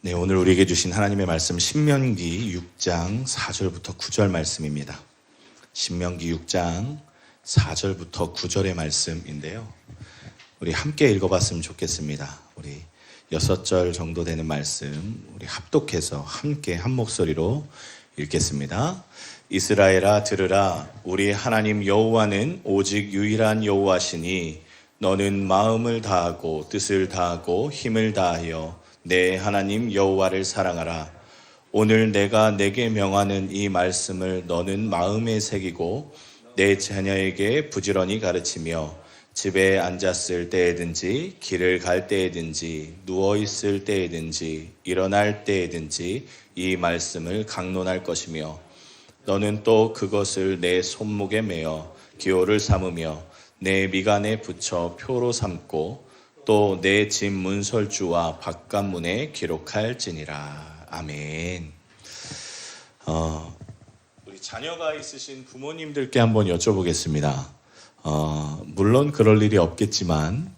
네, 오늘 우리에게 주신 하나님의 말씀 신명기 6장 4절부터 9절 말씀입니다. 신명기 6장 4절부터 9절의 말씀인데요. 우리 함께 읽어봤으면 좋겠습니다. 우리 6절 정도 되는 말씀 우리 합독해서 함께 한 목소리로 읽겠습니다. 이스라엘아 들으라. 우리 하나님 여호와는 오직 유일한 여호와시니 너는 마음을 다하고 뜻을 다하고 힘을 다하여 내 하나님 여호와를 사랑하라. 오늘 내가 내게 명하는 이 말씀을 너는 마음에 새기고 내 자녀에게 부지런히 가르치며 집에 앉았을 때에든지 길을 갈 때에든지 누워있을 때에든지 일어날 때에든지 이 말씀을 강론할 것이며 너는 또 그것을 내 손목에 매어 기호를 삼으며 내 미간에 붙여 표로 삼고 또 내 집 문설주와 바깥문에 기록할지니라. 아멘. 우리 자녀가 있으신 부모님들께 한번 여쭤보겠습니다. 물론 그럴 일이 없겠지만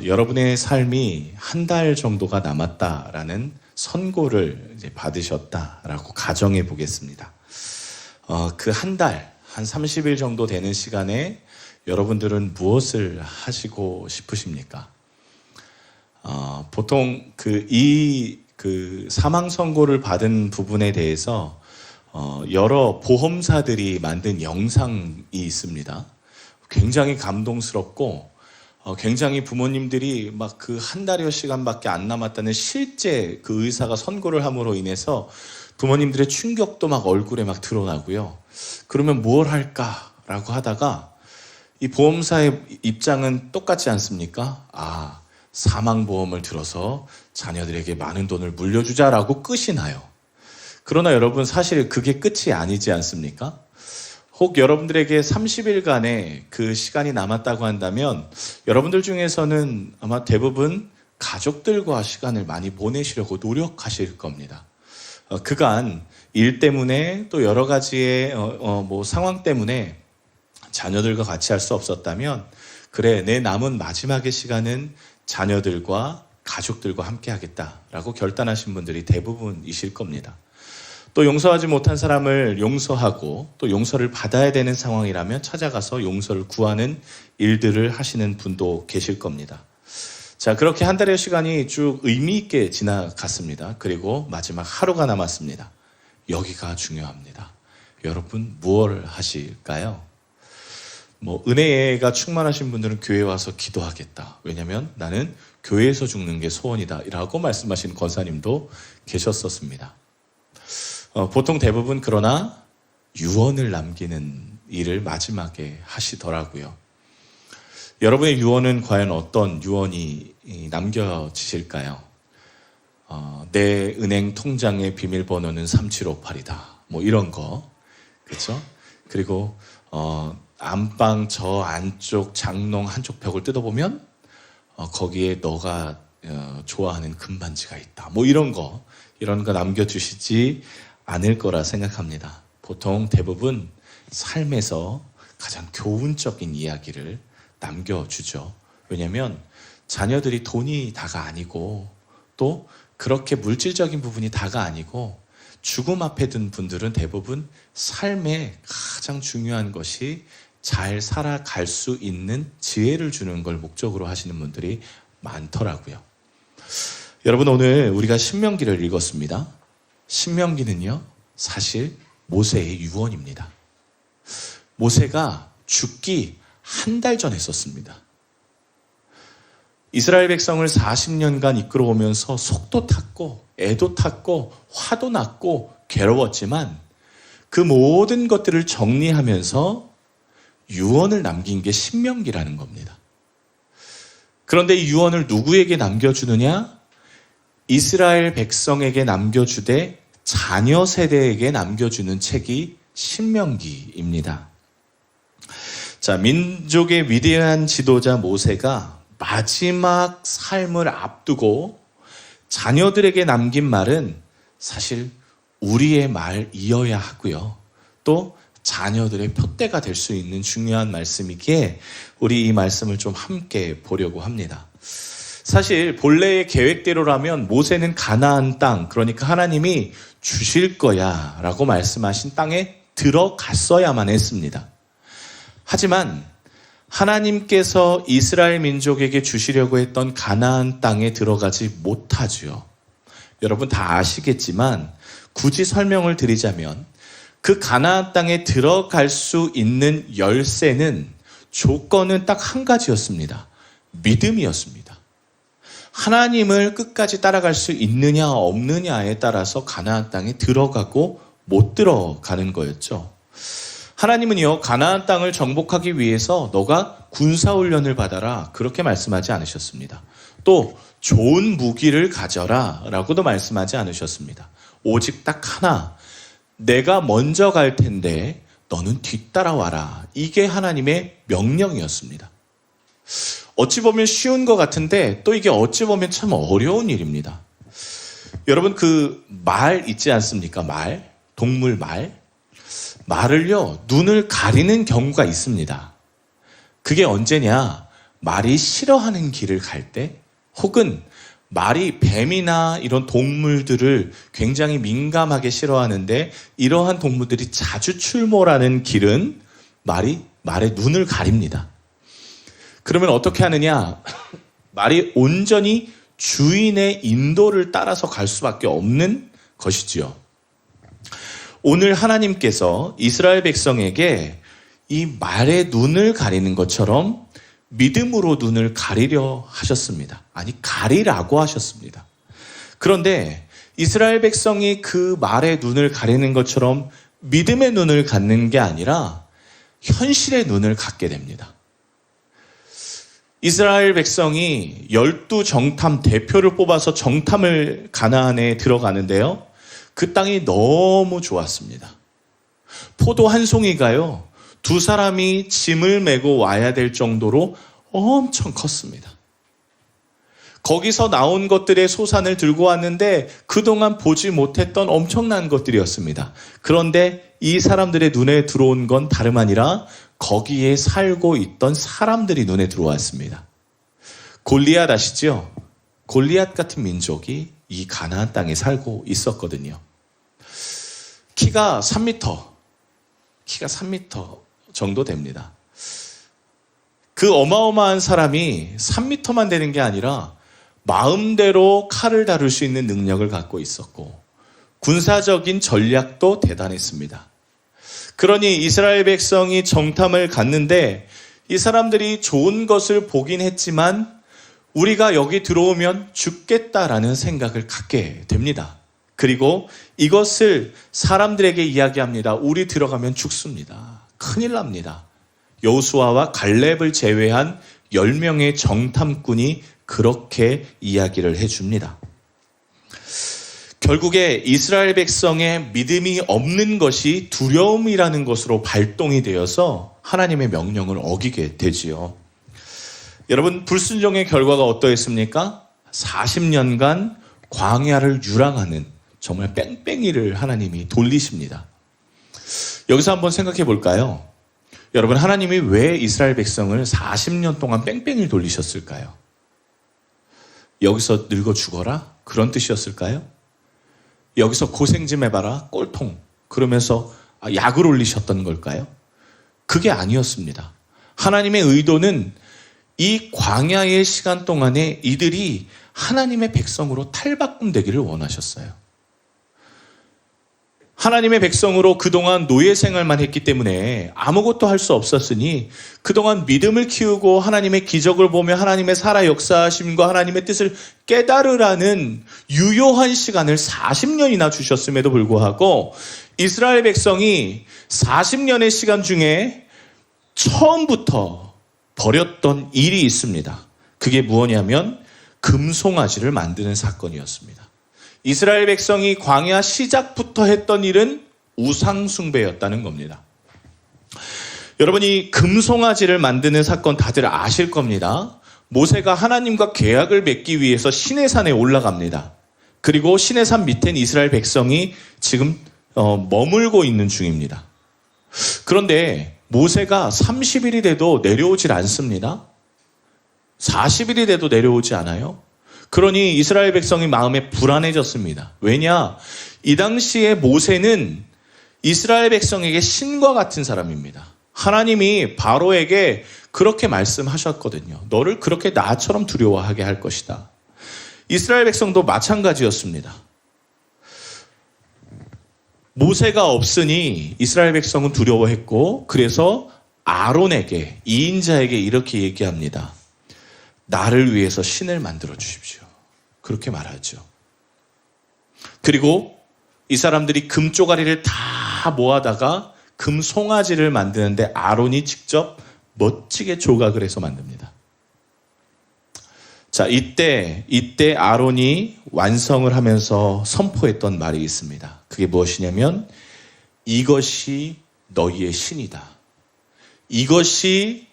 여러분의 삶이 한 달 정도가 남았다라는 선고를 이제 받으셨다라고 가정해 보겠습니다. 그 한 달, 한 30일 정도 되는 시간에 여러분들은 무엇을 하시고 싶으십니까? 보통 그 사망 선고를 받은 부분에 대해서 여러 보험사들이 만든 영상이 있습니다. 굉장히 감동스럽고 굉장히 부모님들이 막 그 한 달여 시간밖에 안 남았다는 실제 그 의사가 선고를 함으로 인해서 부모님들의 충격도 막 얼굴에 막 드러나고요. 그러면 뭘 할까라고 하다가 이 보험사의 입장은 똑같지 않습니까? 사망보험을 들어서 자녀들에게 많은 돈을 물려주자라고 끝이 나요. 그러나 여러분 사실 그게 끝이 아니지 않습니까? 혹 여러분들에게 30일간의 그 시간이 남았다고 한다면 여러분들 중에서는 아마 대부분 가족들과 시간을 많이 보내시려고 노력하실 겁니다. 그간 일 때문에 또 여러 가지의 상황 때문에 자녀들과 같이 할 수 없었다면 그래 내 남은 마지막의 시간은 자녀들과 가족들과 함께 하겠다라고 결단하신 분들이 대부분이실 겁니다. 또 용서하지 못한 사람을 용서하고 또 용서를 받아야 되는 상황이라면 찾아가서 용서를 구하는 일들을 하시는 분도 계실 겁니다. 자, 그렇게 한 달의 시간이 쭉 의미 있게 지나갔습니다. 그리고 마지막 하루가 남았습니다. 여기가 중요합니다. 여러분 무엇을 하실까요? 은혜가 충만하신 분들은 교회에 와서 기도하겠다. 왜냐하면 나는 교회에서 죽는 게 소원이다 라고 말씀하시는 권사님도 계셨었습니다. 보통 대부분 그러나 유언을 남기는 일을 마지막에 하시더라고요. 여러분의 유언은 과연 어떤 유언이 남겨지실까요? 내 은행 통장의 비밀번호는 3758이다. 이런 거. 그렇죠? 그리고 안방 저 안쪽 장롱 한쪽 벽을 뜯어보면 거기에 너가 좋아하는 금반지가 있다. 이런 거 남겨주시지 않을 거라 생각합니다. 보통 대부분 삶에서 가장 교훈적인 이야기를 남겨주죠. 왜냐하면 자녀들이 돈이 다가 아니고 또 그렇게 물질적인 부분이 다가 아니고 죽음 앞에 둔 분들은 대부분 삶에 가장 중요한 것이 잘 살아갈 수 있는 지혜를 주는 걸 목적으로 하시는 분들이 많더라고요. 여러분 오늘 우리가 신명기를 읽었습니다. 신명기는요 사실 모세의 유언입니다. 모세가 죽기 한 달 전에 썼습니다. 이스라엘 백성을 40년간 이끌어오면서 속도 탔고 애도 탔고 화도 났고 괴로웠지만 그 모든 것들을 정리하면서 유언을 남긴 게 신명기라는 겁니다. 그런데 이 유언을 누구에게 남겨주느냐? 이스라엘 백성에게 남겨주되 자녀 세대에게 남겨주는 책이 신명기입니다. 자, 민족의 위대한 지도자 모세가 마지막 삶을 앞두고 자녀들에게 남긴 말은 사실 우리의 말이어야 하고요. 또 자녀들의 표대가 될 수 있는 중요한 말씀이기에 우리 이 말씀을 좀 함께 보려고 합니다. 사실 본래의 계획대로라면 모세는 가나안 땅, 그러니까 하나님이 주실 거야 라고 말씀하신 땅에 들어갔어야만 했습니다. 하지만 하나님께서 이스라엘 민족에게 주시려고 했던 가나안 땅에 들어가지 못하지요. 여러분 다 아시겠지만 굳이 설명을 드리자면 그 가나안 땅에 들어갈 수 있는 열쇠는, 조건은 딱 한 가지였습니다. 믿음이었습니다. 하나님을 끝까지 따라갈 수 있느냐 없느냐에 따라서 가나안 땅에 들어가고 못 들어가는 거였죠. 하나님은요, 가나안 땅을 정복하기 위해서 너가 군사훈련을 받아라 그렇게 말씀하지 않으셨습니다. 또 좋은 무기를 가져라 라고도 말씀하지 않으셨습니다. 오직 딱 하나, 내가 먼저 갈 텐데 너는 뒤따라와라. 이게 하나님의 명령이었습니다. 어찌 보면 쉬운 것 같은데 또 이게 어찌 보면 참 어려운 일입니다. 여러분 그 말 있지 않습니까? 말, 동물 말. 말을요, 눈을 가리는 경우가 있습니다. 그게 언제냐? 말이 싫어하는 길을 갈 때, 혹은 말이 뱀이나 이런 동물들을 굉장히 민감하게 싫어하는데 이러한 동물들이 자주 출몰하는 길은 말의 눈을 가립니다. 그러면 어떻게 하느냐? 말이 온전히 주인의 인도를 따라서 갈 수밖에 없는 것이지요. 오늘 하나님께서 이스라엘 백성에게 이 말의 눈을 가리는 것처럼 믿음으로 눈을 가리려 하셨습니다. 아니, 가리라고 하셨습니다. 그런데 이스라엘 백성이 그 말의 눈을 가리는 것처럼 믿음의 눈을 갖는 게 아니라 현실의 눈을 갖게 됩니다. 이스라엘 백성이 12정탐 대표를 뽑아서 정탐을 가나안에 들어가는데요. 그 땅이 너무 좋았습니다. 포도 한 송이가요, 두 사람이 짐을 메고 와야 될 정도로 엄청 컸습니다. 거기서 나온 것들의 소산을 들고 왔는데 그동안 보지 못했던 엄청난 것들이었습니다. 그런데 이 사람들의 눈에 들어온 건 다름 아니라 거기에 살고 있던 사람들이 눈에 들어왔습니다. 골리앗 아시죠? 골리앗 같은 민족이 이 가나안 땅에 살고 있었거든요. 키가 3m 정도 됩니다. 그 어마어마한 사람이 3m만 되는 게 아니라 마음대로 칼을 다룰 수 있는 능력을 갖고 있었고 군사적인 전략도 대단했습니다. 그러니 이스라엘 백성이 정탐을 갔는데 이 사람들이 좋은 것을 보긴 했지만 우리가 여기 들어오면 죽겠다라는 생각을 갖게 됩니다. 그리고 이것을 사람들에게 이야기합니다. 우리 들어가면 죽습니다. 큰일 납니다. 여호수아와 갈렙을 제외한 10명의 정탐꾼이 그렇게 이야기를 해줍니다. 결국에 이스라엘 백성의 믿음이 없는 것이 두려움이라는 것으로 발동이 되어서 하나님의 명령을 어기게 되지요. 여러분, 불순종의 결과가 어떠했습니까? 40년간 광야를 유랑하는 정말 뺑뺑이를 하나님이 돌리십니다. 여기서 한번 생각해 볼까요? 여러분, 하나님이 왜 이스라엘 백성을 40년 동안 뺑뺑이를 돌리셨을까요? 여기서 늙어 죽어라? 그런 뜻이었을까요? 여기서 고생 좀 해봐라? 꼴통. 그러면서 약을 올리셨던 걸까요? 그게 아니었습니다. 하나님의 의도는 이 광야의 시간 동안에 이들이 하나님의 백성으로 탈바꿈되기를 원하셨어요. 하나님의 백성으로 그동안 노예 생활만 했기 때문에 아무것도 할 수 없었으니 그동안 믿음을 키우고 하나님의 기적을 보며 하나님의 살아 역사하심과 하나님의 뜻을 깨달으라는 유효한 시간을 40년이나 주셨음에도 불구하고 이스라엘 백성이 40년의 시간 중에 처음부터 벌였던 일이 있습니다. 그게 무엇이냐면 금송아지를 만드는 사건이었습니다. 이스라엘 백성이 광야 시작부터 했던 일은 우상숭배였다는 겁니다. 여러분이 금송아지를 만드는 사건 다들 아실 겁니다. 모세가 하나님과 계약을 맺기 위해서 시내산에 올라갑니다. 그리고 시내산 밑엔 이스라엘 백성이 지금 머물고 있는 중입니다. 그런데 모세가 30일이 돼도 내려오질 않습니다. 40일이 돼도 내려오지 않아요? 그러니 이스라엘 백성이 마음에 불안해졌습니다. 왜냐? 이 당시에 모세는 이스라엘 백성에게 신과 같은 사람입니다. 하나님이 바로에게 그렇게 말씀하셨거든요. 너를 그렇게 나처럼 두려워하게 할 것이다. 이스라엘 백성도 마찬가지였습니다. 모세가 없으니 이스라엘 백성은 두려워했고, 그래서 아론에게, 이인자에게 이렇게 얘기합니다. 나를 위해서 신을 만들어 주십시오. 그렇게 말하죠. 그리고 이 사람들이 금 쪼가리를 다 모아다가 금 송아지를 만드는데 아론이 직접 멋지게 조각을 해서 만듭니다. 자, 이때 아론이 완성을 하면서 선포했던 말이 있습니다. 그게 무엇이냐면, 이것이 너희의 신이다. 이것이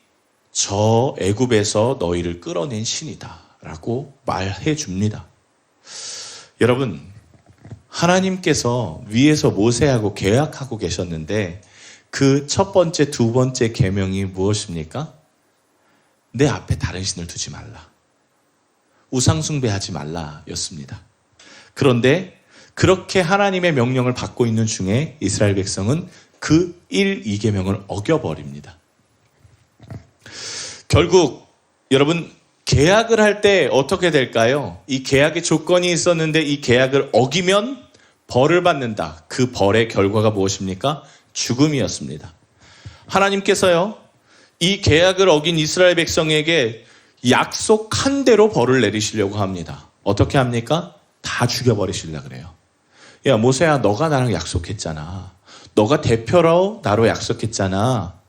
저 애굽에서 너희를 끌어낸 신이다 라고 말해 줍니다. 여러분, 하나님께서 위에서 모세하고 계약하고 계셨는데 그 첫 번째, 두 번째 계명이 무엇입니까? 내 앞에 다른 신을 두지 말라. 우상 숭배하지 말라 였습니다. 그런데 그렇게 하나님의 명령을 받고 있는 중에 이스라엘 백성은 그 1, 2계명을 어겨버립니다. 결국 여러분, 계약을 할 때 어떻게 될까요? 이 계약의 조건이 있었는데 이 계약을 어기면 벌을 받는다. 그 벌의 결과가 무엇입니까? 죽음이었습니다. 하나님께서요, 이 계약을 어긴 이스라엘 백성에게 약속한 대로 벌을 내리시려고 합니다. 어떻게 합니까? 다 죽여버리시려고 그래요. 야, 모세야, 너가 나랑 약속했잖아. 너가 대표로 나로 약속했잖아.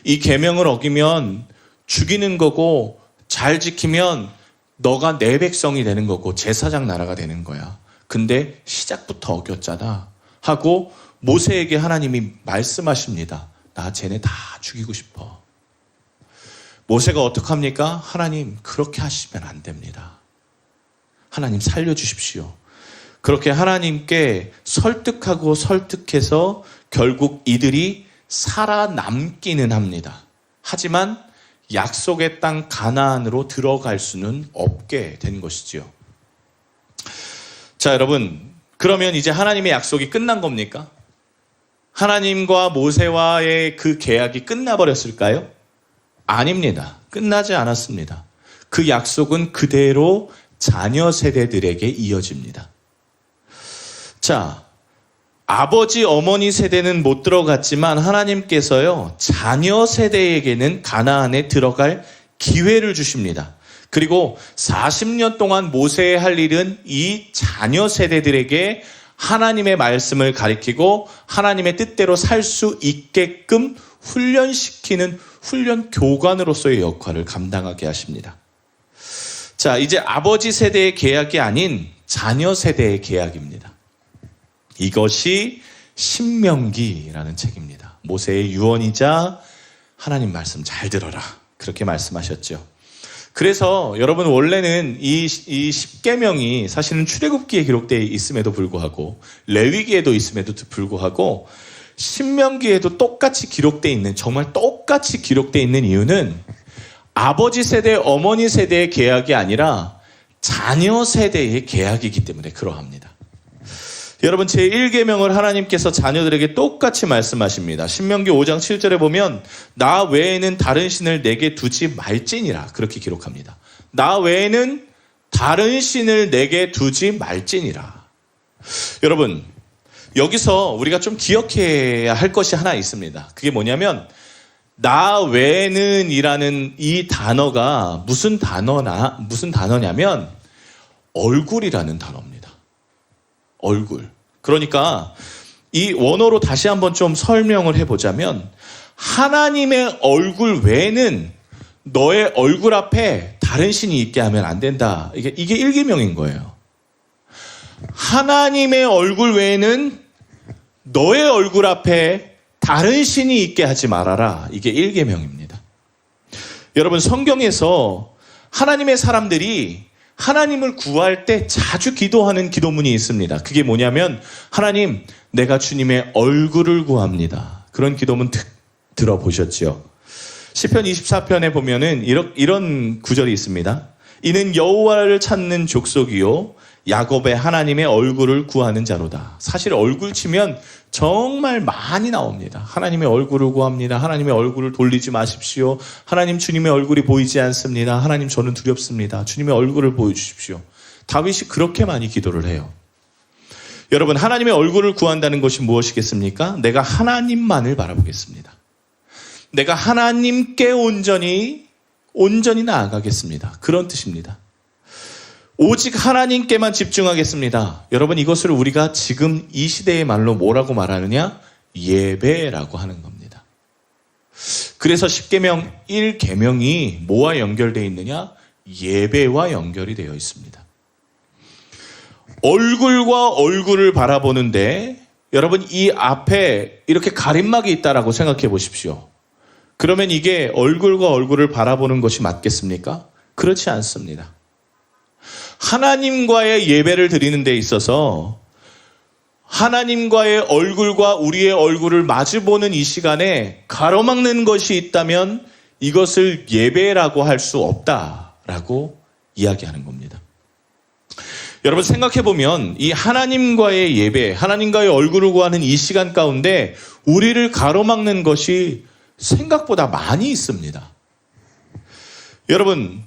이 계명을 어기면 죽이는 거고, 잘 지키면 너가 내 백성이 되는 거고 제사장 나라가 되는 거야. 근데 시작부터 어겼잖아 하고 모세에게 하나님이 말씀하십니다. 나 쟤네 다 죽이고 싶어. 모세가 어떡합니까? 하나님, 그렇게 하시면 안 됩니다. 하나님 살려주십시오. 그렇게 하나님께 설득하고 설득해서 결국 이들이 살아남기는 합니다. 하지만 약속의 땅 가나안으로 들어갈 수는 없게 된 것이지요. 자, 여러분, 그러면 이제 하나님의 약속이 끝난 겁니까? 하나님과 모세와의 그 계약이 끝나버렸을까요? 아닙니다. 끝나지 않았습니다. 그 약속은 그대로 자녀 세대들에게 이어집니다. 자, 아버지, 어머니 세대는 못 들어갔지만 하나님께서요, 자녀 세대에게는 가나안에 들어갈 기회를 주십니다. 그리고 40년 동안 모세의 할 일은 이 자녀 세대들에게 하나님의 말씀을 가리키고 하나님의 뜻대로 살 수 있게끔 훈련시키는 훈련 교관으로서의 역할을 감당하게 하십니다. 자, 이제 아버지 세대의 계약이 아닌 자녀 세대의 계약입니다. 이것이 신명기라는 책입니다. 모세의 유언이자 하나님 말씀 잘 들어라, 그렇게 말씀하셨죠. 그래서 여러분, 원래는 이 10계명이 사실은 출애굽기에 기록되어 있음에도 불구하고 레위기에도 있음에도 불구하고 신명기에도 똑같이 기록되어 있는, 정말 똑같이 기록되어 있는 이유는 아버지 세대, 어머니 세대의 계약이 아니라 자녀 세대의 계약이기 때문에 그러합니다. 여러분, 제1계명을 하나님께서 자녀들에게 똑같이 말씀하십니다. 신명기 5장 7절에 보면 나 외에는 다른 신을 내게 두지 말지니라, 그렇게 기록합니다. 나 외에는 다른 신을 내게 두지 말지니라. 여러분, 여기서 우리가 좀 기억해야 할 것이 하나 있습니다. 그게 뭐냐면 나 외에는 이라는 이 단어가 무슨 단어냐면 얼굴이라는 단어입니다. 얼굴. 그러니까 이 원어로 다시 한번 좀 설명을 해보자면 하나님의 얼굴 외에는 너의 얼굴 앞에 다른 신이 있게 하면 안 된다. 이게 1계명인 거예요. 하나님의 얼굴 외에는 너의 얼굴 앞에 다른 신이 있게 하지 말아라. 이게 1계명입니다. 여러분, 성경에서 하나님의 사람들이 하나님을 구할 때 자주 기도하는 기도문이 있습니다. 그게 뭐냐면 하나님, 내가 주님의 얼굴을 구합니다. 그런 기도문 들어보셨죠? 시편 24편에 보면은 이런 구절이 있습니다. 이는 여호와를 찾는 족속이요 야곱의 하나님의 얼굴을 구하는 자로다. 사실 얼굴 치면 정말 많이 나옵니다. 하나님의 얼굴을 구합니다. 하나님의 얼굴을 돌리지 마십시오. 하나님 주님의 얼굴이 보이지 않습니다. 하나님 저는 두렵습니다. 주님의 얼굴을 보여주십시오. 다윗이 그렇게 많이 기도를 해요. 여러분, 하나님의 얼굴을 구한다는 것이 무엇이겠습니까? 내가 하나님만을 바라보겠습니다. 내가 하나님께 온전히 나아가겠습니다. 그런 뜻입니다. 오직 하나님께만 집중하겠습니다. 여러분, 이것을 우리가 지금 이 시대의 말로 뭐라고 말하느냐? 예배라고 하는 겁니다. 그래서 십계명 1계명이 뭐와 연결되어 있느냐? 예배와 연결이 되어 있습니다. 얼굴과 얼굴을 바라보는데 여러분, 이 앞에 이렇게 가림막이 있다라고 생각해 보십시오. 그러면 이게 얼굴과 얼굴을 바라보는 것이 맞겠습니까? 그렇지 않습니다. 하나님과의 예배를 드리는 데 있어서 하나님과의 얼굴과 우리의 얼굴을 마주보는 이 시간에 가로막는 것이 있다면 이것을 예배라고 할 수 없다라고 이야기하는 겁니다. 여러분, 생각해보면 이 하나님과의 예배, 하나님과의 얼굴을 구하는 이 시간 가운데 우리를 가로막는 것이 생각보다 많이 있습니다. 여러분,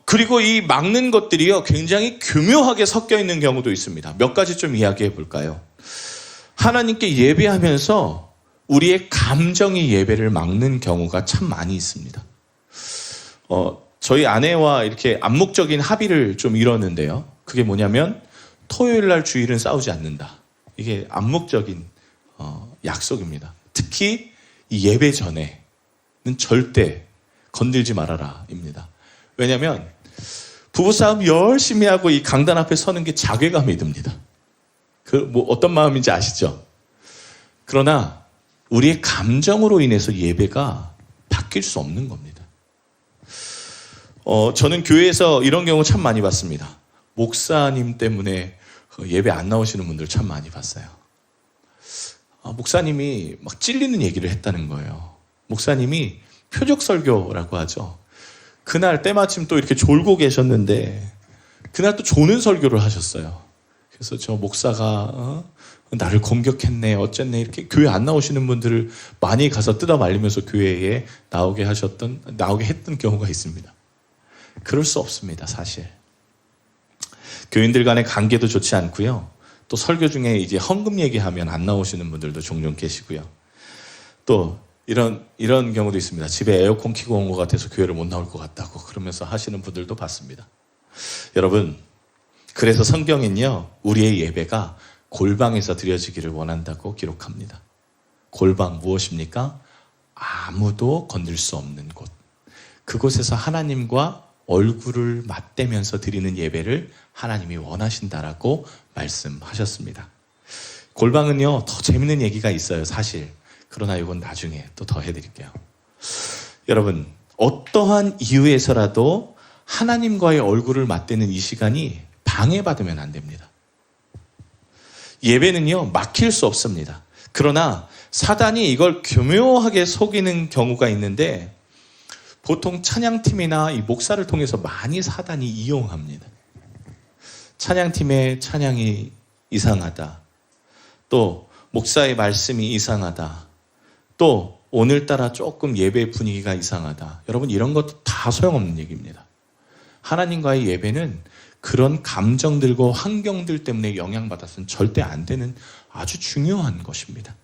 그리고 이 막는 것들이요, 굉장히 교묘하게 섞여 있는 경우도 있습니다. 몇 가지 좀 이야기해 볼까요? 하나님께 예배하면서 우리의 감정이 예배를 막는 경우가 참 많이 있습니다. 저희 아내와 이렇게 암묵적인 합의를 좀 이뤘는데요. 그게 뭐냐면 토요일 날 주일은 싸우지 않는다. 이게 암묵적인 약속입니다. 특히 이 예배 전에는 절대 건들지 말아라입니다. 왜냐하면 부부싸움 열심히 하고 이 강단 앞에 서는 게 자괴감이 듭니다. 어떤 마음인지 아시죠? 그러나 우리의 감정으로 인해서 예배가 바뀔 수 없는 겁니다. 저는 교회에서 이런 경우 참 많이 봤습니다. 목사님 때문에 예배 안 나오시는 분들 참 많이 봤어요. 목사님이 막 찔리는 얘기를 했다는 거예요. 목사님이 표적 설교라고 하죠. 그날 때마침 또 이렇게 졸고 계셨는데 그날 또 조는 설교를 하셨어요. 그래서 저 목사가 나를 공격했네 어쨌네 이렇게 교회 안 나오시는 분들을 많이 가서 뜯어 말리면서 교회에 나오게 했던 경우가 있습니다. 그럴 수 없습니다, 사실. 교인들 간의 관계도 좋지 않고요. 또 설교 중에 이제 헌금 얘기하면 안 나오시는 분들도 종종 계시고요. 또 이런 경우도 있습니다. 집에 에어컨 켜고 온 것 같아서 교회를 못 나올 것 같다고 그러면서 하시는 분들도 봤습니다. 여러분, 그래서 성경은요, 우리의 예배가 골방에서 드려지기를 원한다고 기록합니다. 골방 무엇입니까? 아무도 건들 수 없는 곳. 그곳에서 하나님과 얼굴을 맞대면서 드리는 예배를 하나님이 원하신다라고 말씀하셨습니다. 골방은요, 더 재밌는 얘기가 있어요, 사실. 그러나 이건 나중에 또 더 해드릴게요. 여러분, 어떠한 이유에서라도 하나님과의 얼굴을 맞대는 이 시간이 방해받으면 안 됩니다. 예배는요, 막힐 수 없습니다. 그러나 사단이 이걸 교묘하게 속이는 경우가 있는데 보통 찬양팀이나 이 목사를 통해서 많이 사단이 이용합니다. 찬양팀의 찬양이 이상하다. 또 목사의 말씀이 이상하다. 또 오늘따라 조금 예배 분위기가 이상하다. 여러분, 이런 것도 다 소용없는 얘기입니다. 하나님과의 예배는 그런 감정들과 환경들 때문에 영향받아서는 절대 안 되는 아주 중요한 것입니다.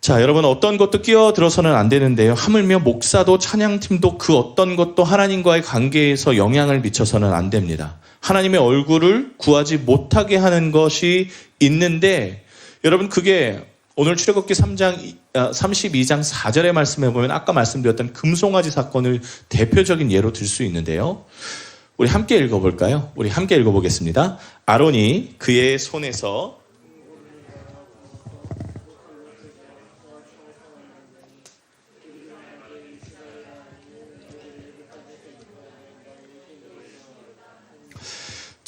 자, 여러분, 어떤 것도 끼어들어서는 안 되는데요. 하물며 목사도 찬양팀도 그 어떤 것도 하나님과의 관계에서 영향을 미쳐서는 안 됩니다. 하나님의 얼굴을 구하지 못하게 하는 것이 있는데 여러분, 그게 오늘 출애굽기 32장 4절의 말씀에 보면 아까 말씀드렸던 금송아지 사건을 대표적인 예로 들 수 있는데요. 우리 함께 읽어볼까요? 우리 함께 읽어보겠습니다. 아론이 그의 손에서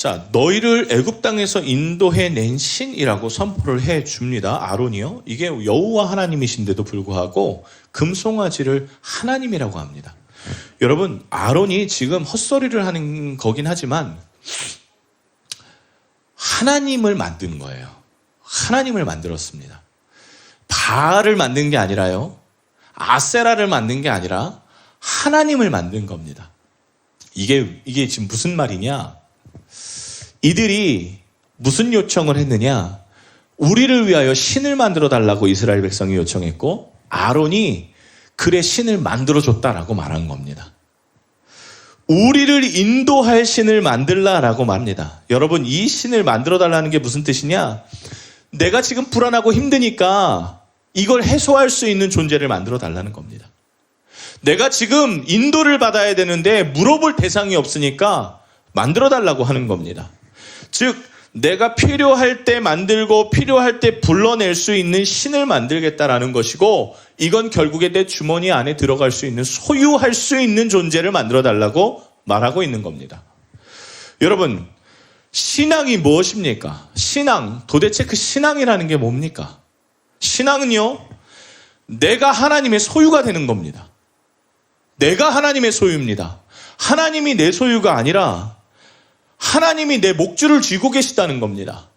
자, 너희를 애굽 땅에서 인도해낸 신이라고 선포를 해줍니다. 아론이요. 이게 여호와 하나님이신데도 불구하고 금송아지를 하나님이라고 합니다. 여러분, 아론이 지금 헛소리를 하는 거긴 하지만 하나님을 만든 거예요. 하나님을 만들었습니다. 바알을 만든 게 아니라요. 아세라를 만든 게 아니라 하나님을 만든 겁니다. 이게 지금 무슨 말이냐? 이들이 무슨 요청을 했느냐? 우리를 위하여 신을 만들어 달라고 이스라엘 백성이 요청했고 아론이 그래 신을 만들어줬다라고 말한 겁니다. 우리를 인도할 신을 만들라라고 말합니다. 여러분, 이 신을 만들어 달라는 게 무슨 뜻이냐? 내가 지금 불안하고 힘드니까 이걸 해소할 수 있는 존재를 만들어 달라는 겁니다. 내가 지금 인도를 받아야 되는데 물어볼 대상이 없으니까 만들어 달라고 하는 겁니다. 즉 내가 필요할 때 만들고 필요할 때 불러낼 수 있는 신을 만들겠다라는 것이고, 이건 결국에 내 주머니 안에 들어갈 수 있는, 소유할 수 있는 존재를 만들어 달라고 말하고 있는 겁니다. 여러분, 신앙이 무엇입니까? 신앙, 도대체 그 신앙이라는 게 뭡니까? 신앙은요, 내가 하나님의 소유가 되는 겁니다. 내가 하나님의 소유입니다. 하나님이 내 소유가 아니라 하나님이 내 목줄을 쥐고 계시다는 겁니다.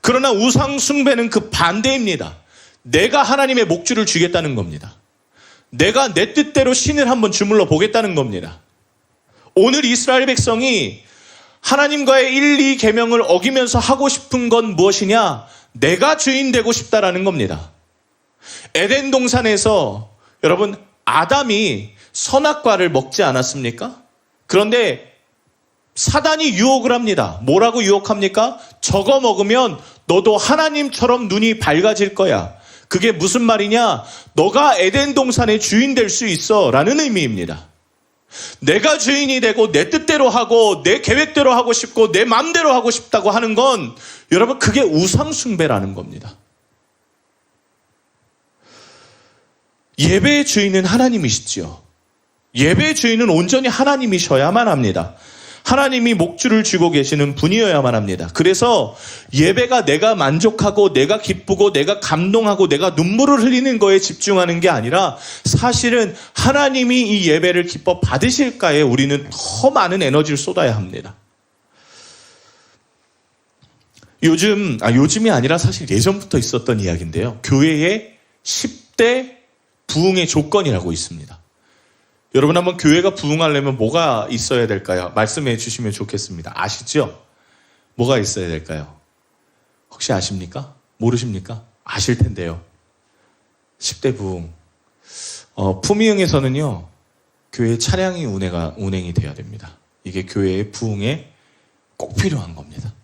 그러나 우상 숭배는 그 반대입니다. 내가 하나님의 목줄을 쥐겠다는 겁니다. 내가 내 뜻대로 신을 한번 주물러 보겠다는 겁니다. 오늘 이스라엘 백성이 하나님과의 1, 2 계명을 어기면서 하고 싶은 건 무엇이냐? 내가 주인 되고 싶다라는 겁니다. 에덴 동산에서 여러분, 아담이 선악과를 먹지 않았습니까? 그런데 사단이 유혹을 합니다. 뭐라고 유혹합니까? 저거 먹으면 너도 하나님처럼 눈이 밝아질 거야. 그게 무슨 말이냐? 너가 에덴 동산의 주인 될 수 있어 라는 의미입니다. 내가 주인이 되고 내 뜻대로 하고 내 계획대로 하고 싶고 내 마음대로 하고 싶다고 하는 건 여러분, 그게 우상 숭배라는 겁니다. 예배의 주인은 하나님이시죠. 예배의 주인은 온전히 하나님이셔야만 합니다. 하나님이 목줄을 쥐고 계시는 분이어야만 합니다. 그래서 예배가 내가 만족하고 내가 기쁘고 내가 감동하고 내가 눈물을 흘리는 거에 집중하는 게 아니라 사실은 하나님이 이 예배를 기뻐 받으실까에 우리는 더 많은 에너지를 쏟아야 합니다. 요즘이 아니라 사실 예전부터 있었던 이야기인데요. 교회의 10대 부흥의 조건이라고 있습니다. 여러분, 한번 교회가 부흥하려면 뭐가 있어야 될까요? 말씀해 주시면 좋겠습니다. 아시죠? 뭐가 있어야 될까요? 혹시 아십니까? 모르십니까? 아실 텐데요. 10대 부흥. 품위흥에서는요, 교회 차량이 운행이 돼야 됩니다. 이게 교회의 부흥에 꼭 필요한 겁니다.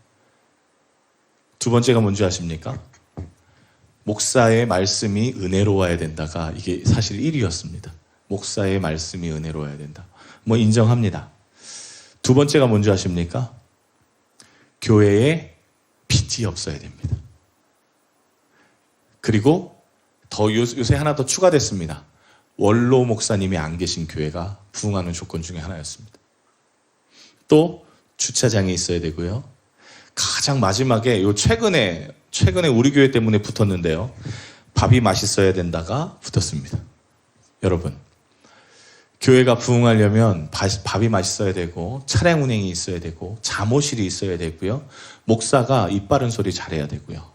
두 번째가 뭔지 아십니까? 목사의 말씀이 은혜로워야 된다가 이게 사실 1위였습니다. 목사의 말씀이 은혜로워야 된다. 뭐 인정합니다. 두 번째가 뭔지 아십니까? 교회에 빚이 없어야 됩니다. 그리고 요새 하나 더 추가됐습니다. 원로 목사님이 안 계신 교회가 부흥하는 조건 중에 하나였습니다. 또 주차장이 있어야 되고요. 가장 마지막에 최근에 우리 교회 때문에 붙었는데요. 밥이 맛있어야 된다가 붙었습니다. 여러분, 교회가 부흥하려면 밥이 맛있어야 되고 차량 운행이 있어야 되고 잠옷실이 있어야 되고요. 목사가 입 바른 소리 잘해야 되고요.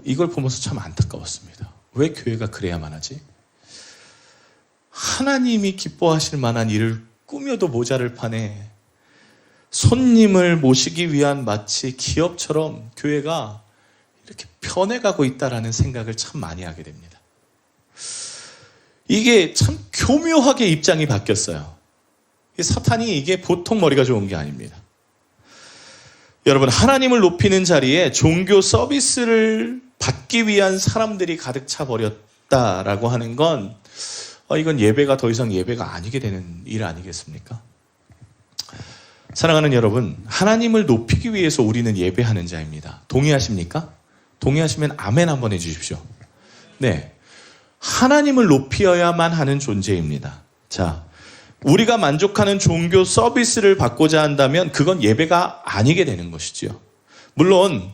이걸 보면서 참 안타까웠습니다. 왜 교회가 그래야만 하지? 하나님이 기뻐하실 만한 일을 꾸며도 모자를 판에 손님을 모시기 위한 마치 기업처럼 교회가 이렇게 변해가고 있다라는 생각을 참 많이 하게 됩니다. 이게 참 교묘하게 입장이 바뀌었어요. 사탄이 이게 보통 머리가 좋은 게 아닙니다. 여러분, 하나님을 높이는 자리에 종교 서비스를 받기 위한 사람들이 가득 차버렸다라고 하는 건 이건 예배가 더 이상 예배가 아니게 되는 일 아니겠습니까? 사랑하는 여러분, 하나님을 높이기 위해서 우리는 예배하는 자입니다. 동의하십니까? 동의하시면 아멘 한번 해주십시오. 네, 하나님을 높여야만 하는 존재입니다. 자, 우리가 만족하는 종교 서비스를 받고자 한다면 그건 예배가 아니게 되는 것이지요. 물론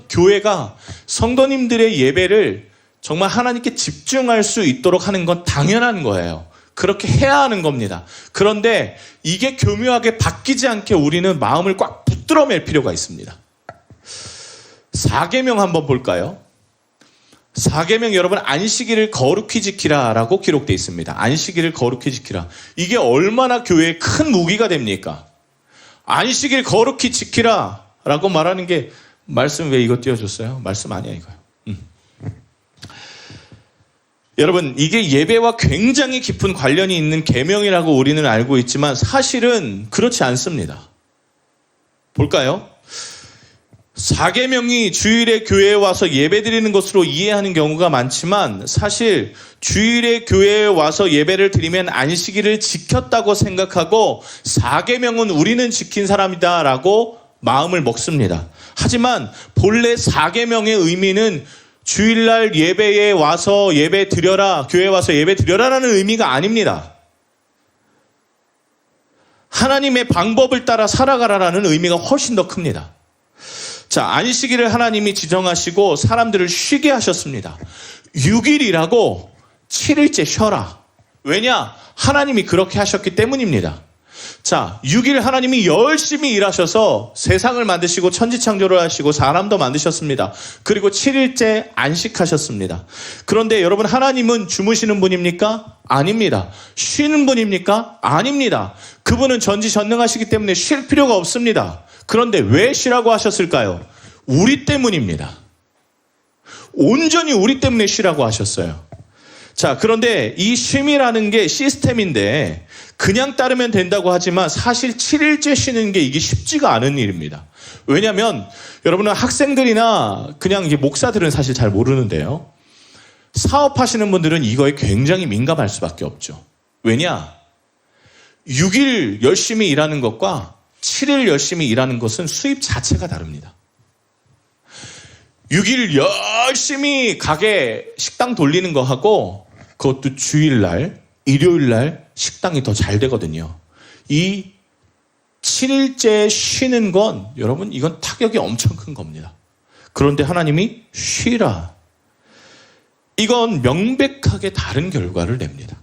교회가 성도님들의 예배를 정말 하나님께 집중할 수 있도록 하는 건 당연한 거예요. 그렇게 해야 하는 겁니다. 그런데 이게 교묘하게 바뀌지 않게 우리는 마음을 꽉 붙들어 맬 필요가 있습니다. 4계명 한번 볼까요? 4계명 여러분, 안식일을 거룩히 지키라라고 기록되어 있습니다. 안식일을 거룩히 지키라. 이게 얼마나 교회에 큰 무기가 됩니까? 안식일 거룩히 지키라라고 말하는 게, 말씀 왜 이거 띄워줬어요? 말씀 아니야 이거요. 여러분, 이게 예배와 굉장히 깊은 관련이 있는 계명이라고 우리는 알고 있지만 사실은 그렇지 않습니다. 볼까요? 4계명이 주일에 교회에 와서 예배드리는 것으로 이해하는 경우가 많지만 사실 주일에 교회에 와서 예배를 드리면 안식일을 지켰다고 생각하고 4계명은 우리는 지킨 사람이다라고 마음을 먹습니다. 하지만 본래 4계명의 의미는 주일날 예배에 와서 예배 드려라, 교회에 와서 예배 드려라라는 의미가 아닙니다. 하나님의 방법을 따라 살아가라라는 의미가 훨씬 더 큽니다. 자, 안식일을 하나님이 지정하시고 사람들을 쉬게 하셨습니다. 6일이라고 7일째 쉬어라. 왜냐? 하나님이 그렇게 하셨기 때문입니다. 자, 6일 하나님이 열심히 일하셔서 세상을 만드시고 천지창조를 하시고 사람도 만드셨습니다. 그리고 7일째 안식하셨습니다. 그런데 여러분, 하나님은 주무시는 분입니까? 아닙니다. 쉬는 분입니까? 아닙니다. 그분은 전지전능하시기 때문에 쉴 필요가 없습니다. 그런데 왜 쉬라고 하셨을까요? 우리 때문입니다. 온전히 우리 때문에 쉬라고 하셨어요. 자, 그런데 이 쉼이라는 게 시스템인데 그냥 따르면 된다고 하지만 사실 7일째 쉬는 게 이게 쉽지가 않은 일입니다. 왜냐하면 여러분은 학생들이나 그냥 이게 목사들은 사실 잘 모르는데요. 사업하시는 분들은 이거에 굉장히 민감할 수밖에 없죠. 왜냐? 6일 열심히 일하는 것과 7일 열심히 일하는 것은 수입 자체가 다릅니다. 6일 열심히 가게 식당 돌리는 거 하고 그것도 주일날, 일요일날 식당이 더 잘 되거든요. 이 7일째 쉬는 건 여러분, 이건 타격이 엄청 큰 겁니다. 그런데 하나님이 쉬라. 이건 명백하게 다른 결과를 냅니다.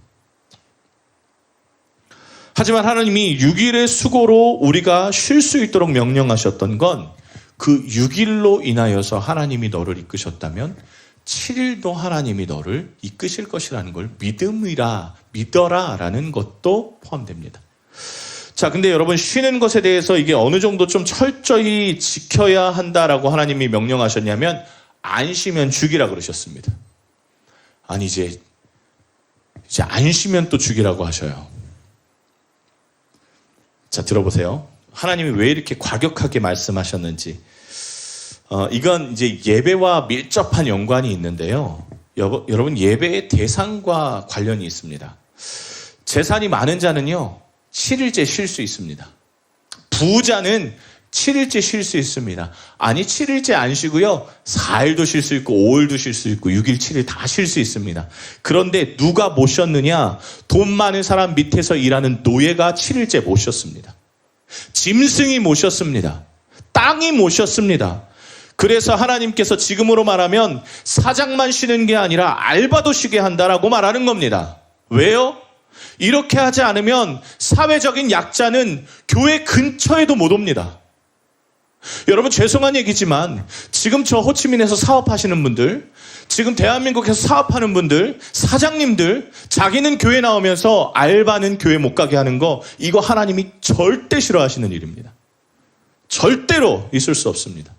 하지만 하나님이 6일의 수고로 우리가 쉴 수 있도록 명령하셨던 건 그 6일로 인하여서 하나님이 너를 이끄셨다면 7일도 하나님이 너를 이끄실 것이라는 걸 믿어라 라는 것도 포함됩니다. 자, 근데 여러분, 쉬는 것에 대해서 이게 어느 정도 좀 철저히 지켜야 한다라고 하나님이 명령하셨냐면 안 쉬면 죽이라 그러셨습니다. 아니, 이제 안 쉬면 또 죽이라고 하셔요. 자, 들어보세요. 하나님이 왜 이렇게 과격하게 말씀하셨는지. 이건 이제 예배와 밀접한 연관이 있는데요. 여러분, 예배의 대상과 관련이 있습니다. 재산이 많은 자는요, 7일째 쉴 수 있습니다. 부자는 7일째 쉴 수 있습니다. 아니, 7일째 안 쉬고요, 4일도 쉴 수 있고 5일도 쉴 수 있고 6일, 7일 다 쉴 수 있습니다. 그런데 누가 못 쉬었느냐? 돈 많은 사람 밑에서 일하는 노예가 7일째 못 쉬었습니다. 짐승이 못 쉬었습니다. 땅이 못 쉬었습니다. 그래서 하나님께서 지금으로 말하면 사장만 쉬는 게 아니라 알바도 쉬게 한다라고 말하는 겁니다. 왜요? 이렇게 하지 않으면 사회적인 약자는 교회 근처에도 못 옵니다. 여러분, 죄송한 얘기지만 지금 저 호치민에서 사업하시는 분들, 지금 대한민국에서 사업하는 분들, 사장님들, 자기는 교회 나오면서 알바는 교회 못 가게 하는 거, 이거 하나님이 절대 싫어하시는 일입니다. 절대로 있을 수 없습니다.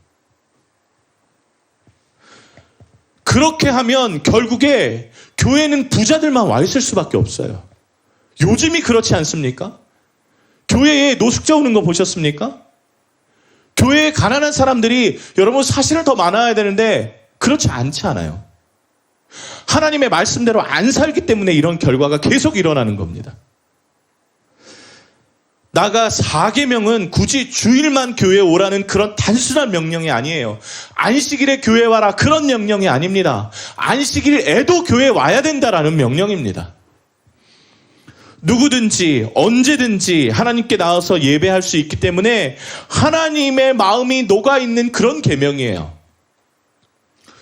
그렇게 하면 결국에 교회는 부자들만 와 있을 수밖에 없어요. 요즘이 그렇지 않습니까? 교회에 노숙자 오는 거 보셨습니까? 교회에 가난한 사람들이 여러분 사실은 더 많아야 되는데 그렇지 않지 않아요. 하나님의 말씀대로 안 살기 때문에 이런 결과가 계속 일어나는 겁니다. 나가 4계명은 굳이 주일만 교회에 오라는 그런 단순한 명령이 아니에요. 안식일에 교회 와라, 그런 명령이 아닙니다. 안식일에도 교회에 와야 된다라는 명령입니다. 누구든지 언제든지 하나님께 나와서 예배할 수 있기 때문에 하나님의 마음이 녹아있는 그런 계명이에요.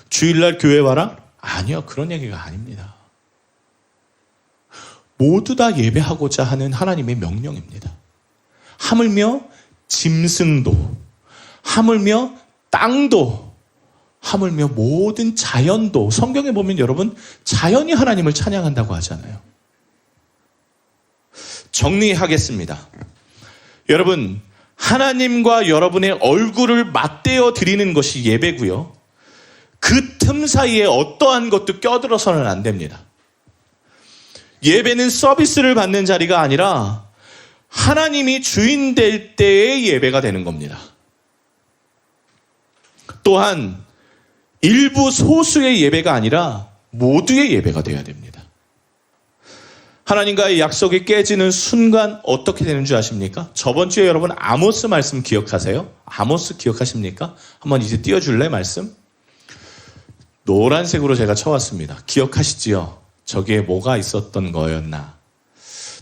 주일날 교회 와라? 아니요, 그런 얘기가 아닙니다. 모두 다 예배하고자 하는 하나님의 명령입니다. 하물며 짐승도, 하물며 땅도, 하물며 모든 자연도, 성경에 보면 여러분 자연이 하나님을 찬양한다고 하잖아요. 정리하겠습니다. 여러분, 하나님과 여러분의 얼굴을 맞대어 드리는 것이 예배고요. 그 틈 사이에 어떠한 것도 껴들어서는 안 됩니다. 예배는 서비스를 받는 자리가 아니라 하나님이 주인 될 때의 예배가 되는 겁니다. 또한 일부 소수의 예배가 아니라 모두의 예배가 되어야 됩니다. 하나님과의 약속이 깨지는 순간 어떻게 되는 줄 아십니까? 저번 주에 여러분 아모스 말씀 기억하세요? 아모스 기억하십니까? 한번 이제 띄워줄래 말씀? 노란색으로 제가 쳐왔습니다. 기억하시지요? 저기에 뭐가 있었던 거였나?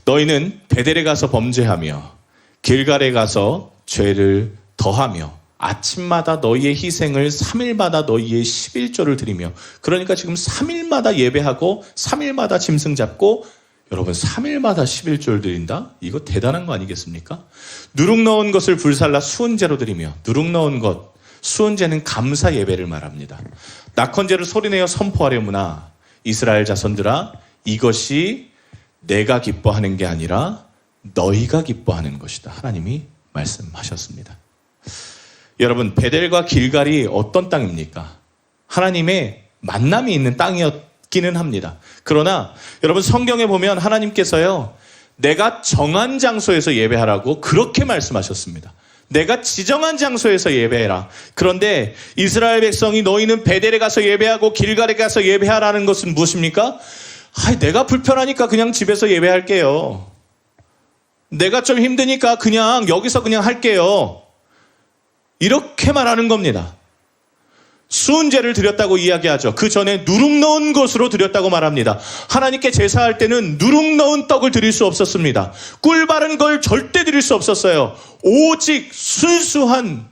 너희는 베델에 가서 범죄하며 길갈에 가서 죄를 더하며 아침마다 너희의 희생을 3일마다 너희의 11조를 드리며, 그러니까 지금 3일마다 예배하고 3일마다 짐승 잡고 여러분 3일마다 11조를 드린다? 이거 대단한 거 아니겠습니까? 누룩 넣은 것을 불살라 수은제로 드리며, 누룩 넣은 것, 수은제는 감사 예배를 말합니다. 낙헌제를 소리내어 선포하려무나 이스라엘 자손들아, 이것이 내가 기뻐하는 게 아니라 너희가 기뻐하는 것이다. 하나님이 말씀하셨습니다. 여러분, 베델과 길갈이 어떤 땅입니까? 하나님의 만남이 있는 땅이었기는 합니다. 그러나 여러분, 성경에 보면 하나님께서요, 내가 정한 장소에서 예배하라고 그렇게 말씀하셨습니다. 내가 지정한 장소에서 예배해라. 그런데 이스라엘 백성이 너희는 베델에 가서 예배하고 길갈에 가서 예배하라는 것은 무엇입니까? 내가 불편하니까 그냥 집에서 예배할게요. 내가 좀 힘드니까 그냥 여기서 그냥 할게요. 이렇게 말하는 겁니다. 수은제를 드렸다고 이야기하죠. 그 전에 누룩 넣은 것으로 드렸다고 말합니다. 하나님께 제사할 때는 누룩 넣은 떡을 드릴 수 없었습니다. 꿀 바른 걸 절대 드릴 수 없었어요. 오직 순수한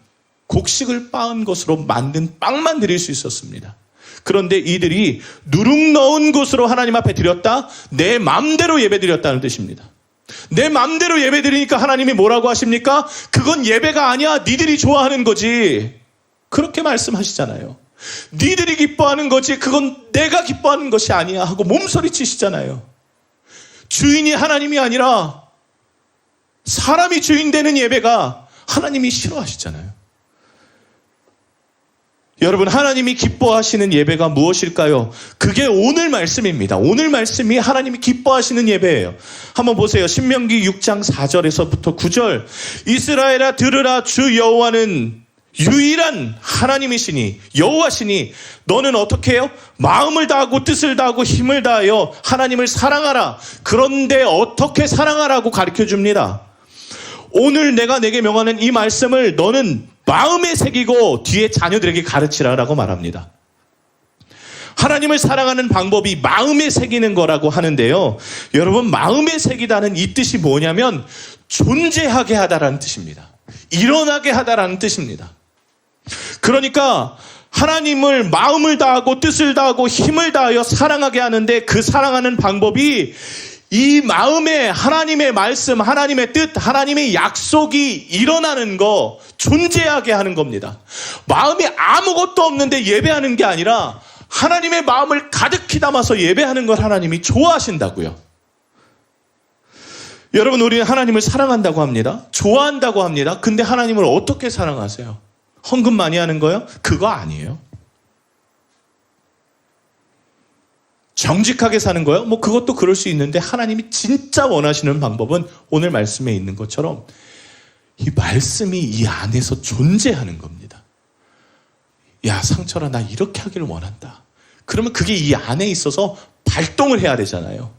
곡식을 빻은 것으로 만든 빵만 드릴 수 있었습니다. 그런데 이들이 누룩 넣은 것으로 하나님 앞에 드렸다? 내 맘대로 예배 드렸다는 뜻입니다. 내 맘대로 예배 드리니까 하나님이 뭐라고 하십니까? 그건 예배가 아니야. 니들이 좋아하는 거지. 그렇게 말씀하시잖아요. 니들이 기뻐하는 거지 그건 내가 기뻐하는 것이 아니야 하고 몸소리 치시잖아요. 주인이 하나님이 아니라 사람이 주인 되는 예배가 하나님이 싫어하시잖아요. 여러분, 하나님이 기뻐하시는 예배가 무엇일까요? 그게 오늘 말씀입니다. 오늘 말씀이 하나님이 기뻐하시는 예배예요. 한번 보세요. 신명기 6장 4절에서부터 9절. 이스라엘아 들으라, 주 여호와는 유일한 하나님이시니, 여호와시니 너는 어떻게 해요? 마음을 다하고 뜻을 다하고 힘을 다하여 하나님을 사랑하라. 그런데 어떻게 사랑하라고 가르쳐 줍니다. 오늘 내가 내게 명하는 이 말씀을 너는 마음에 새기고 뒤에 자녀들에게 가르치라라고 말합니다. 하나님을 사랑하는 방법이 마음에 새기는 거라고 하는데요. 여러분, 마음에 새기다는 이 뜻이 뭐냐면 존재하게 하다라는 뜻입니다. 일어나게 하다라는 뜻입니다. 그러니까 하나님을 마음을 다하고 뜻을 다하고 힘을 다하여 사랑하게 하는데, 그 사랑하는 방법이 이 마음에 하나님의 말씀, 하나님의 뜻, 하나님의 약속이 일어나는 거, 존재하게 하는 겁니다. 마음이 아무것도 없는데 예배하는 게 아니라 하나님의 마음을 가득히 담아서 예배하는 걸 하나님이 좋아하신다고요. 여러분, 우리는 하나님을 사랑한다고 합니다. 좋아한다고 합니다. 근데 하나님을 어떻게 사랑하세요? 헌금 많이 하는 거요? 그거 아니에요. 정직하게 사는 거요? 뭐 그것도 그럴 수 있는데, 하나님이 진짜 원하시는 방법은 오늘 말씀에 있는 것처럼 이 말씀이 이 안에서 존재하는 겁니다. 야, 상철아, 나 이렇게 하기를 원한다. 그러면 그게 이 안에 있어서 발동을 해야 되잖아요.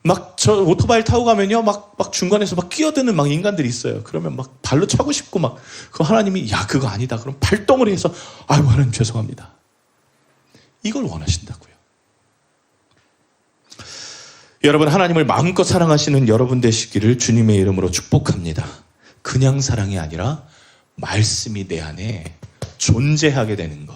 막 저 오토바이를 타고 가면요, 막 중간에서 막 끼어드는 막 인간들이 있어요. 그러면 막 발로 차고 싶고 막, 그 하나님이 야, 그거 아니다. 그럼 발동을 해서 아유, 하나님 죄송합니다. 이걸 원하신다고요. 여러분, 하나님을 마음껏 사랑하시는 여러분 되시기를 주님의 이름으로 축복합니다. 그냥 사랑이 아니라 말씀이 내 안에 존재하게 되는 것,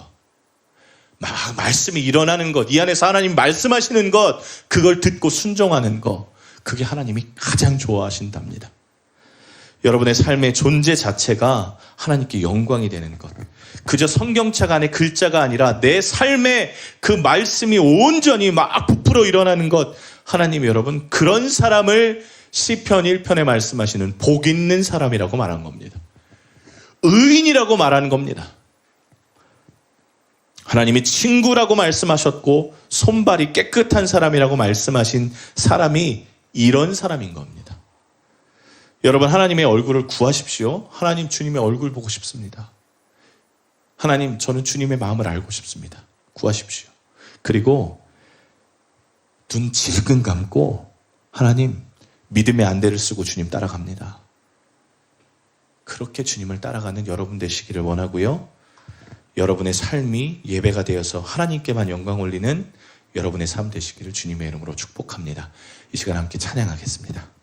말씀이 일어나는 것, 이 안에서 하나님 말씀하시는 것, 그걸 듣고 순종하는 것, 그게 하나님이 가장 좋아하신답니다. 여러분의 삶의 존재 자체가 하나님께 영광이 되는 것, 그저 성경책 안에 글자가 아니라 내 삶에 그 말씀이 온전히 막 부풀어 일어나는 것, 하나님, 여러분, 그런 사람을 시편 1편에 말씀하시는 복 있는 사람이라고 말한 겁니다. 의인이라고 말하는 겁니다. 하나님이 친구라고 말씀하셨고 손발이 깨끗한 사람이라고 말씀하신 사람이 이런 사람인 겁니다. 여러분, 하나님의 얼굴을 구하십시오. 하나님, 주님의 얼굴 보고 싶습니다. 하나님, 저는 주님의 마음을 알고 싶습니다. 구하십시오. 그리고 눈 질끈 감고 하나님, 믿음의 안대를 쓰고 주님 따라갑니다. 그렇게 주님을 따라가는 여러분 되시기를 원하고요. 여러분의 삶이 예배가 되어서 하나님께만 영광 올리는 여러분의 삶 되시기를 주님의 이름으로 축복합니다. 이 시간 함께 찬양하겠습니다.